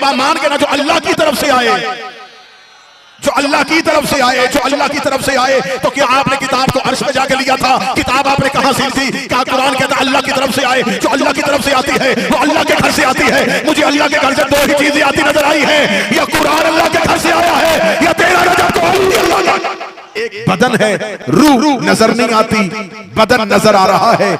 दफा मान के ना, जो अल्लाह की तरफ से आए, जो अल्लाह की तरफ से आए, जो अल्लाह की तरफ से आए। तो क्या आपने किताब को अर्श पे जाके लिया था? किताब आपने कहां से ली थी? क्या कुरान कहता अल्लाह की तरफ से आए? जो अल्लाह की तरफ से आती है वो अल्लाह के घर से आती है। मुझे अल्लाह के घर से दो ही चीजें आती नजर आई है, या कुरान अल्लाह के घर से आया है, या तेरा रजा तो अल्लाह का। एक बदन है, रूह नजर नहीं आती, बदन नजर आ रहा है।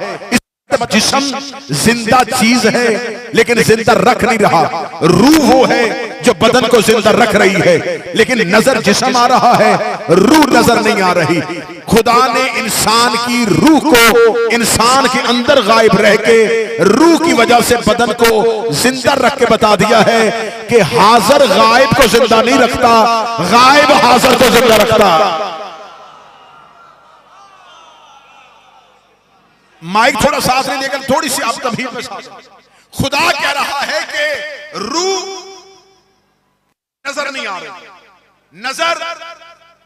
जिस्म जिंदा चीज है लेकिन जिंदा रख नहीं रहा। रूह वो है जो बदन को जिंदा रख रही है, लेकिन नजर जिस्म आ रहा है, रूह नजर नहीं आ रही। खुदा ने इंसान की रूह को इंसान के अंदर गायब रह के रूह की वजह से बदन को जिंदा रख के बता दिया है कि हाजिर गायब को जिंदा नहीं रखता, गायब हाजिर को जिंदा रखता। माइक थोड़ा साथ नहीं, लेकिन थोड़ी सी आप तभी में साथ। खुदा कह रहा है कि रूह नजर नहीं आ रही, नजर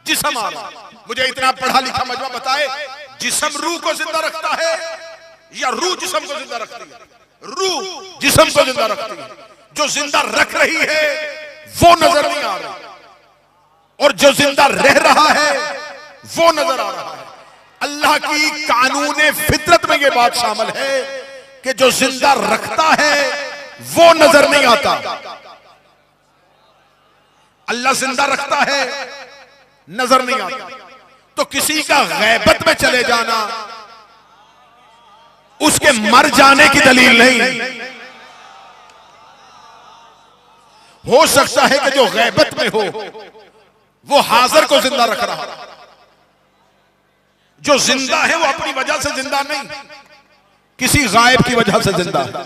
जिस्म आ रहा। मुझे इतना पढ़ा लिखा मजमा बताए, जिस्म रूह को जिंदा रखता है या रूह जिस्म को जिंदा रखती है? रूह जिस्म को जिंदा रखती है। जो जिंदा रख रही है वो नजर नहीं आ रही, और जो जिंदा रह रहा है वो नजर आ रहा है। अल्लाह की कानून फितरत में ये बात शामिल है कि जो जिंदा रखता है वो नजर नहीं आता। अल्लाह जिंदा रखता है, नजर नहीं आता। तो किसी का गैबत में चले जाना उसके मर जाने की दलील नहीं। हो सकता है कि जो गैबत में हो वो हाजिर को जिंदा रख रहा है। जो जिंदा है वो अपनी वजह से जिंदा नहीं, किसी गायब की वजह से जिंदा है।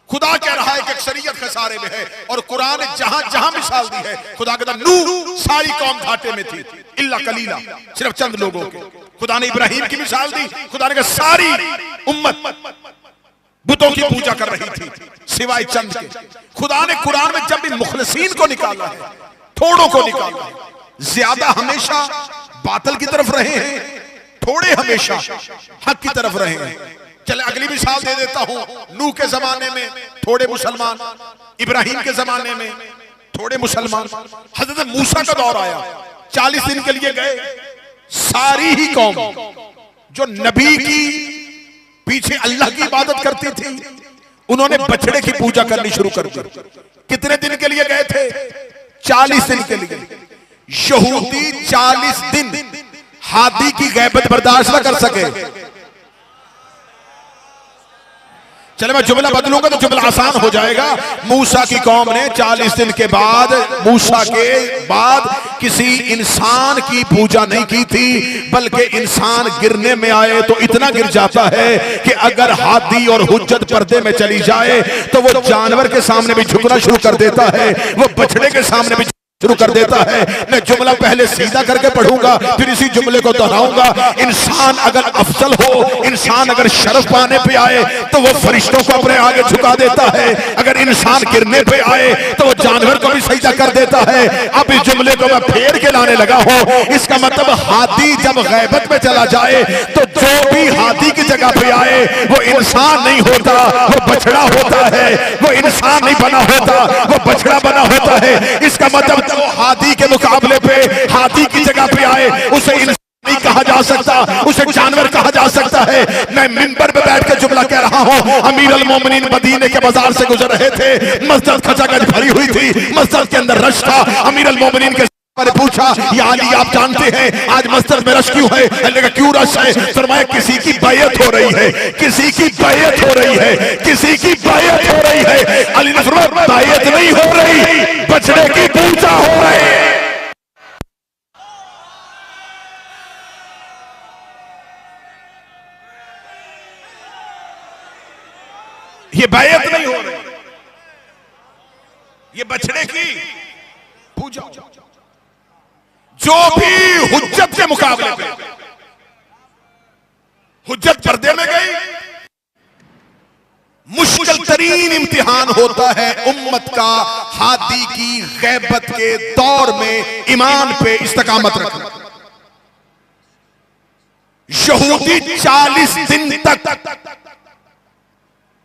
खुदा कह रहा है कि अक्सरियत खसारे में है, और कुरान जहां जहां मिसाल दी है, खुदा कहता नूह सारी कौम घाटे में थी इल्ला कलीला, सिर्फ चंद लोगों के। खुदा ने इब्राहिम की मिसाल दी, खुदा ने कहा सारी उम्मत बुतों की पूजा कर रही थी सिवाय चंद के। खुदा ने कुरान में जब भी मुखलसीन को निकाला है, थोड़ों को निकाला है, ज्यादा हमेशा बातिल की तरफ रहे हैं, थोड़े हमेशा हक की तरफ रहे हैं। चले अगली मिसाल दे देता हूं। नूह के जमाने में थोड़े मुसलमान, इब्राहिम के जमाने में थोड़े मुसलमान। हजरत मूसा का दौर आया, 40 दिन के लिए गए, सारी ही कौम जो नबी की पीछे अल्लाह की इबादत करती थी उन्होंने बछड़े की पूजा करनी शुरू कर दी। कितने दिन के लिए गए थे? 40 दिन के लिए। यहूदी 40 दिन हादी की गैबत बर्दाश्त न कर सके। चले मैं जुमला बदलूंगा तो जुमला आसान हो जाएगा। मूसा की कौम ने 40 दिन के बाद, मूसा के बाद किसी इंसान की पूजा नहीं की थी, बल्कि इंसान गिरने में आए तो इतना गिर जाता है कि अगर हादी और हुज्जत पर्दे में चली जाए तो वो जानवर के सामने भी झुकना शुरू कर देता है, वो बछड़े के सामने भी शुरू कर देता है। मैं जुमला पहले सीधा करके पढ़ूंगा, फिर इसी जुमले को दोहराऊंगा। इंसान अगर अफजल हो, इंसान अगर शर्फ पाने पे आए तो वो फरिश्तों को अपने आगे झुका देता है। अगर इंसान गिरने पे आए तो वो जानवर को भी सजदा कर देता है। अब इस जुमले को मैं फेर के लाने लगा हूं। इसका मतलब हादी जब गैबत में चला जाए तो जो भी हादी की जगह पे आए वो इंसान नहीं होता, वो बछड़ा होता है। वो इंसान नहीं बना होता, वो बछड़ा बना होता है। इसका मतलब वो हादी के मुकाबले पे, हादी की जगह पे आए उसे इंसान नहीं कहा जा सकता, उसे जानवर कहा जा सकता है। मैं मिंबर पे बैठ के जुमला कह रहा हूं। अमीर अल मोमिनीन मदीने के बाजार से गुजर रहे थे, मस्जिद खचाखच भरी हुई थी, मस्जिद के अंदर रश था। अमीर अल मोमिनीन के मैंने पूछा, या अली आप जानते हैं आज मस्जिद में रश क्यों है? अल्लाह का क्यों रश है? फरमाया किसी की बैयत हो रही है, किसी की बैयत हो रही है, किसी की बैयत हो रही है। अली ने फरमाया बैयत नहीं हो रही, बछड़े की पूजा हो रही है। ये बैयत नहीं हो रही, ये बछड़े की पूजा। जो भी हुज्जत के मुकाबले पे, हुज्जत पर्दे में गई, मुश्किल तरीन इम्तिहान होता है उम्मत का हादी की गैबत के दौर में ईमान पे इस्तकामत रखना। यहूदी 40 दिन तक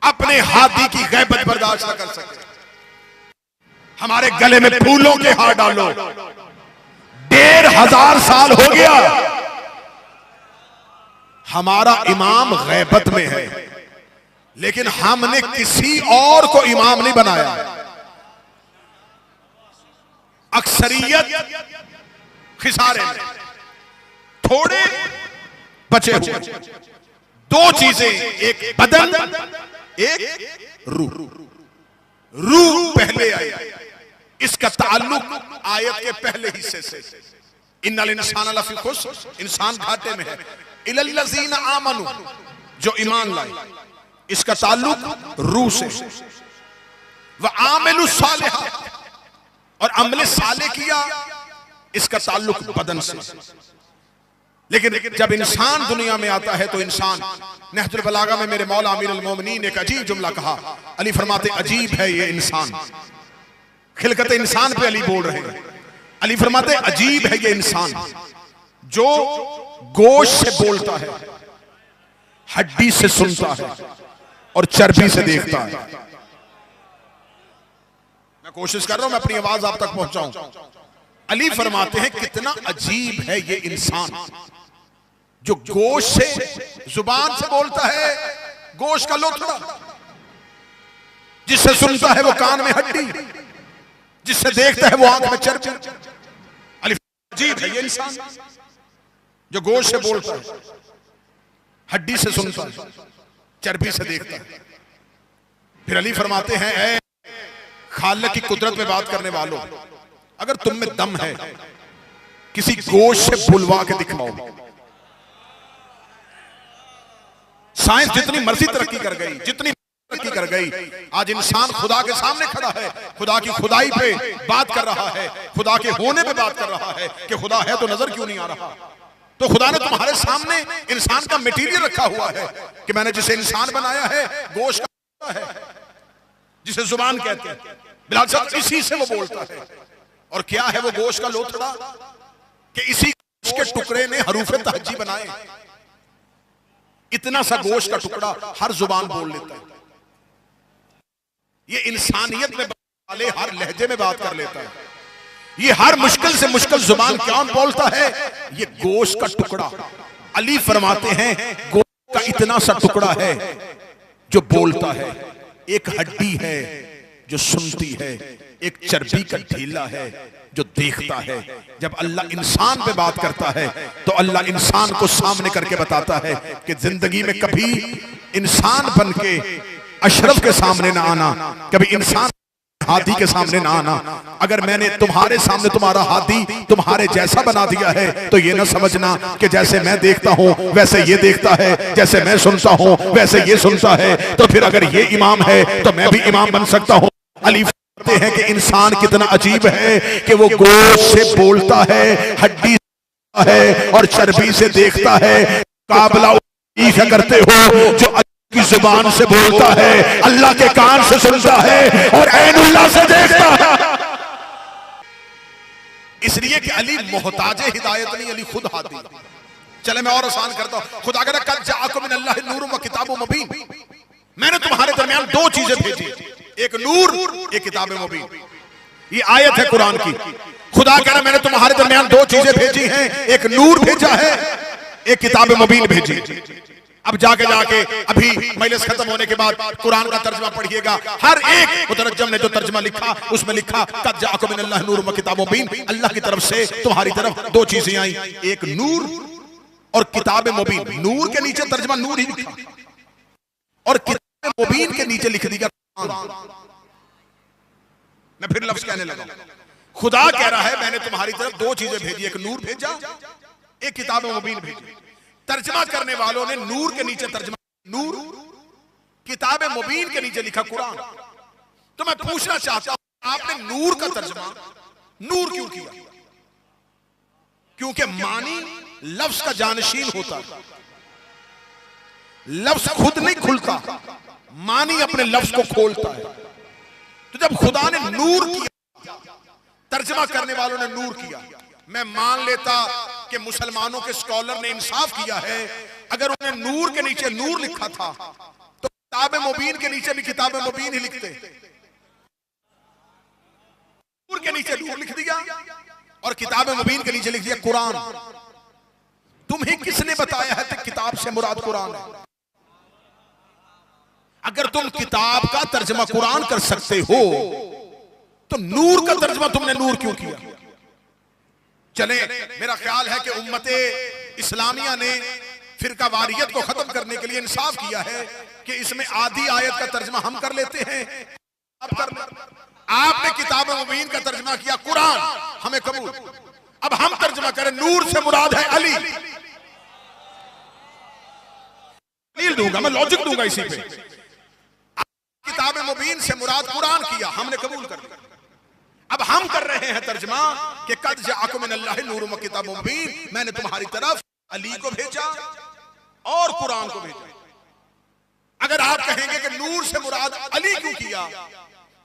अपने हादी की गैबत बर्दाश्त न कर सके। हमारे गले में फूलों के हार डालो। 1500 साल हो गया, हमारा इमाम गैबत में है, लेकिन हमने किसी और को इमाम नहीं बनाया। अक्सरियत खिसारे में, थोड़े बचे हुए। दो चीजें, एक बदन, एक रूह। रूह पहले आई, इसका ताल्लुक आयत के पहले हिस्से से, इन्नल इंसान लफी खुस्र, इंसान घाटे में है, इल्लल्लज़ीना आमनू, जो ईमान लाए, इसका ताल्लुक रूह से। व आमिलु सालिहात, और अमले साले किया, इसका ताल्लुक बदन से। लेकिन जब इंसान दुनिया में आता है तो इंसान, नहजुल बलागा में मेरे मौला अमीरुल मोमिनीन ने एक अजीब जुमला कहा। अली फरमाते अजीब है ये इंसान, खिलकत इंसान पे अली बोल रहे हैं। अली फरमाते अजीब है ये इंसान जो गोश्त से बोलता है, हड्डी से सुनता है और चर्बी से देखता है। मैं कोशिश कर रहा हूं मैं अपनी आवाज आप तक पहुंचाऊं। अली फरमाते हैं कितना अजीब है ये इंसान जो गोश्त से, जुबान से बोलता है, गोश्त का लोथड़ा, जिससे सुनता है वो कान में हड्डी, जिससे देखता है वो आंख में चर्बी। अली अजीब है ये इंसान जो गोश्त से बोलता है, हड्डी से सुनता है, चर्बी से देखता है। फिर अली फरमाते हैं ऐ खालिक की कुदरत में बात करने वालों, अगर तुम में दम है किसी गोश्त से बुलवा के दिखाओ। साइंस जितनी मर्जी तरक्की कर गई, जितनी तरक्की कर गई, आज इंसान खुदा के सामने खड़ा है, खुदा की खुदाई पे बात कर रहा है, खुदा के होने पे बात कर रहा है कि खुदा है तो नजर क्यों नहीं आ रहा। तो खुदा ने तुम्हारे सामने इंसान का मटेरियल रखा हुआ है कि मैंने जिसे इंसान बनाया है गोश्त का है, जिसे जुबान कहते हैं, बिलाल साहब इसी से वो बोलता है। और क्या है वो गोश्त का लोथड़ा कि इसी गोश्त के टुकड़े ने हरूफे तहज्जी बनाए। इतना सा गोश्त का टुकड़ा हर जुबान बोल लेता है। ये इंसानियत में वाले हर लहजे में बात कर लेता है। ये हर मुश्किल से मुश्किल जुबान कौन बोलता है? ये गोश्त का टुकड़ा। अली फरमाते हैं गोश्त का इतना सा टुकड़ा है जो बोलता है, एक हड्डी है जो सुनती है, एक चर्बी का ढीला है जो देखता है। जब अल्लाह इंसान पे बात करता है तो अल्लाह इंसान को सामने करके बताता है कि जिंदगी में कभी इंसान बन के अशरफ के सामने ना आना, कभी इंसान हाथी के सामने ना आना। अगर मैंने तुम्हारे सामने तुम्हारा हाथी तुम्हारे जैसा बना दिया है तो ये ना समझना कि जैसे मैं देखता हूं वैसे ये देखता है, जैसे मैं सुनता हूं वैसे ये सुनता है। तो फिर अगर ये इमाम है तो मैं भी इमाम बन सकता हूं। अली कहते हैं कि इंसान कितना अजीब है कि वो गोश्त से बोलता है, हड्डी है और चर्बी से देखता है। काबला करते हो जो की जुबान से बोलता है, अल्लाह के कान से सुनता है और ऐनुल्लाह से देखता है। इसलिए कि अली मोहताज हिदायत नहीं, अली खुद हादी। चले मैं और आसान करता हूं। खुदा कहता है कद जाअकुम मिनल्लाहि नूरुन व किताबुम मुबीन, मैंने तुम्हारे दरमियान दो चीजें भेजी, एक नूर एक किताब मुबीन। ये आयत है कुरान की। खुदा कह रहा मैंने तुम्हारे दरमियान दो चीजें भेजी हैं, एक नूर भेजा है, एक किताब मुबीन भेजी। अब जाके अभी मजलिस खत्म होने के बाद कुरान का तर्जमा पढ़िएगा। हर एक मुतरज्जिम ने जो तर्जमा लिखा उसमें लिखा कद जाअकुम मिनल्लाहि नूरुन व किताबुम मुबीन, अल्लाह की तरफ से तुम्हारी तरफ दो चीजें आई, एक नूर और किताब मुबीन। नूर के नीचे तर्जमा नूर ही लिखा और किताब मुबीन के नीचे लिख दिया कुरान। मैं फिर लफ्ज कहने लगा। खुदा कह रहा है मैंने तुम्हारी तरफ दो चीजें भेजी, एक नूर भेजा, एक किताब मुबीन भेजी। तर्जमा करने वालों ने नूर के नीचे तर्जमा नूर, किताब मुबीन के नीचे लिखा कुरान। तो मैं पूछना चाहता हूं आपने नूर का तर्जमा नूर क्यों किया? क्योंकि मानी लफ्ज का जानशीन होता है, लफ्ज खुद नहीं खुलता, मानी अपने लफ्ज को खोलता है। तो जब खुदा ने नूर किया, तर्जमा करने वालों ने नूर किया, मैं मान लेता कि मुसलमानों के स्कॉलर ने इंसाफ किया है। अगर उन्हें नूर के नीचे नूर लिखा था तो किताब मुबीन के नीचे भी किताब मुबीन ही लिखते। नीचे नूर लिख दिया और किताब मुबीन के नीचे लिख दिया कुरान। तुम्हें किसने बताया है कि किताब से मुराद कुरान है? अगर तुम किताब का तर्जमा कुरान कर सकते हो तो नूर का तर्जमा तुमने नूर क्यों किया? चले, मेरा ख्याल है कि उम्मते इस्लामिया ने फिरका वारियत को खत्म करने के लिए इंसाफ किया है कि इसमें आधी आयत का तर्जमा हम कर लेते हैं। आपने किताब मुबीन का तर्जमा किया कुरान, हमें कबूल। अब हम तर्जमा करें नूर से मुराद है अली। दलील दूंगा मैं, लॉजिक दूंगा इसी पे। किताब मुबीन से मुराद कुरान किया, हमने कबूल कर लिया। अब हम कर रहे हैं तर्जमा कि कद जाअकुम मिनल्लाहि नूरुम व किताबुम मुबीन, मैंने तुम्हारी तरफ अली को भेजा और कुरान को भेजा। अगर आप कहेंगे कि नूर से मुराद अली क्यों किया,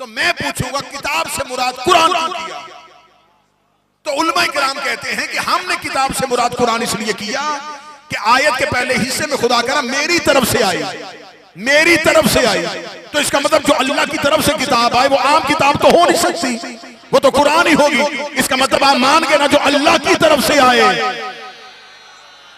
तो मैं पूछूंगा किताब से मुराद कुरान क्यों किया? तो उलमा किराम कहते हैं कि हमने किताब से मुराद कुरान इसलिए किया कि आयत के पहले हिस्से में खुदा कह रहा मेरी तरफ से आई, मेरी तरफ से आई। तो इसका मतलब जो अल्लाह की तरफ से किताब आए वो आम किताब तो हो नहीं सकती, वो तो कुरान ही होगी। इसका मतलब आप मान गए ना, जो अल्लाह की तरफ से आए,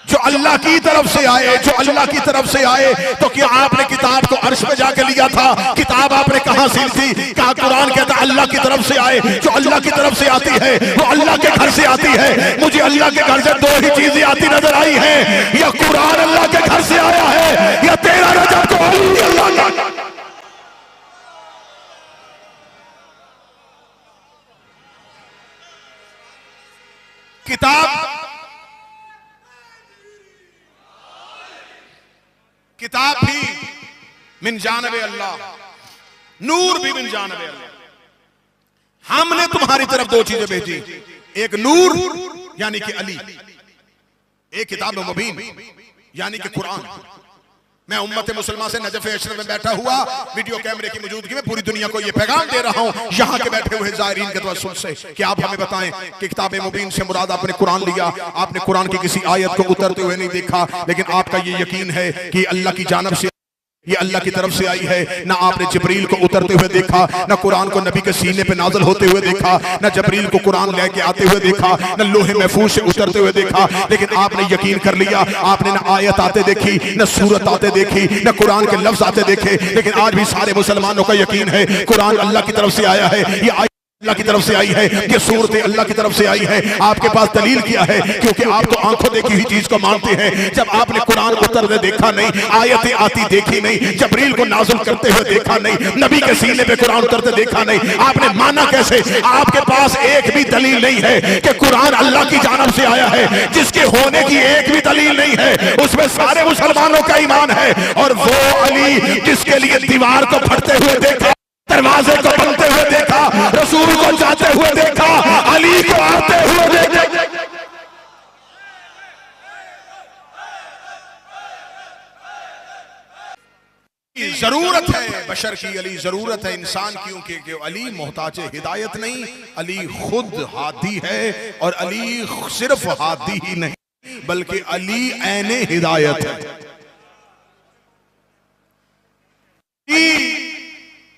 जो अल्लाह की तरफ से आए, जो अल्लाह की तरफ से आए। तो क्या आपने किताब को अर्श पे जाके लिया था? किताब आपने कहां से थी? कहा कुरान कहता अल्लाह की तरफ से आए। जो अल्लाह की तरफ से आती है वो अल्लाह के घर से आती है। मुझे अल्लाह के घर से दो ही चीजें आती नजर आई है, या कुरान अल्लाह के घर से आया है या तेरा रजब को अल्लाह का। किताब भी मिन जानबे अल्लाह, नूर भी मिन जानबे अल्लाह। हमने तुम्हारी तरफ दो चीजें भेजी, एक नूर यानी कि अली, एक किताब मुबीन यानी कि कुरान। मैं उम्मत मुसलमान से नजफ अशरफ में बैठा हुआ वीडियो कैमरे की मौजूदगी में पूरी दुनिया को यह पैगाम दे रहा हूं, यहां के बैठे हुए ज़ायरीन के तवस्सुल से, कि आप हमें बताएं कि किताब मुबीन से मुराद आपने कुरान लिया, आपने कुरान की किसी आयत को उतरते हुए नहीं देखा, लेकिन आपका ये यकीन है कि अल्लाह की जानब से ये अल्लाह की तरफ से आई है। ना आपने जिब्रील को उतरते हुए देखा, ना कुरान को नबी के सीने पे नाज़िल होते हुए देखा, ना जिब्रील को कुरान लेके आते हुए देखा, ना लोहे महफूज से उतरते हुए देखा, लेकिन आपने यकीन कर लिया। आपने ना आयत आते देखी, ना सूरत आते देखी, ना कुरान के लफ्ज आते देखे, लेकिन आज भी सारे मुसलमानों का यकीन है कुरान अल्लाह की तरफ से आया है, ये अल्लाह की तरफ से आई है, ये सूरत अल्लाह की तरफ से आई है। आपके पास दलील किया है? क्योंकि आप तो आंखों देखी हुई चीज को मानते हैं। जब आपने कुरान उतरते देखा नहीं, आयतें आती देखी नहीं, जिब्रील को नाज़िल करते हुए देखा नहीं, नबी के सीने पे कुरान उतरते देखा नहीं, आपने माना कैसे? आपके पास एक भी दलील नहीं है कि कुरान अल्लाह की जानब से आया है। जिसके होने की एक भी दलील नहीं है, उसमें सारे मुसलमानों का ईमान है। और वो अली जिसके लिए दीवार को फटते हुए देखा, दरवाजे को बनते हुए देखा, रसूल को जाते हुए देखा, अली को आते हुए देखा। जरूरत है बशर की, अली जरूरत है इंसान की, क्योंकि अली मोहताज हिदायत नहीं, अली खुद हादी है। और अली सिर्फ हादी ही नहीं बल्कि अली ऐने हिदायत है।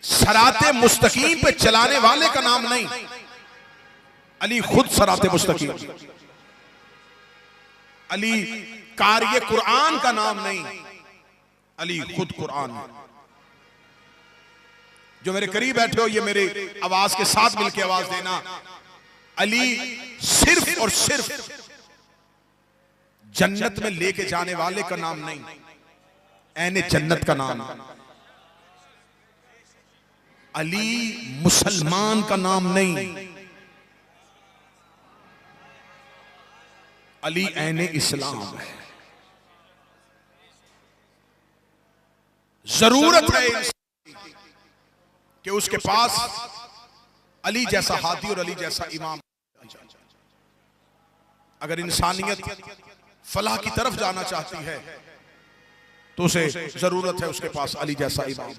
सराते मुस्तकीम पे चलाने वाले का नाम नहीं, अली खुद सराते मुस्तकीम। अली कार्य कुरान का नाम नहीं, अली खुद कुरान। जो मेरे करीब बैठे हो, ये मेरे आवाज के साथ मिलकर आवाज देना, अली सिर्फ और सिर्फ जन्नत में लेके जाने वाले का नाम नहीं, ऐने जन्नत का नाम। अली मुसलमान का नाम नहीं, अली ऐने इस्लाम है। जरूरत है कि उसके पास अली जैसा हादी और अली जैसा इमाम। अगर इंसानियत फलाह की तरफ जाना चाहती है तो उसे जरूरत है उसके पास अली जैसा इमाम।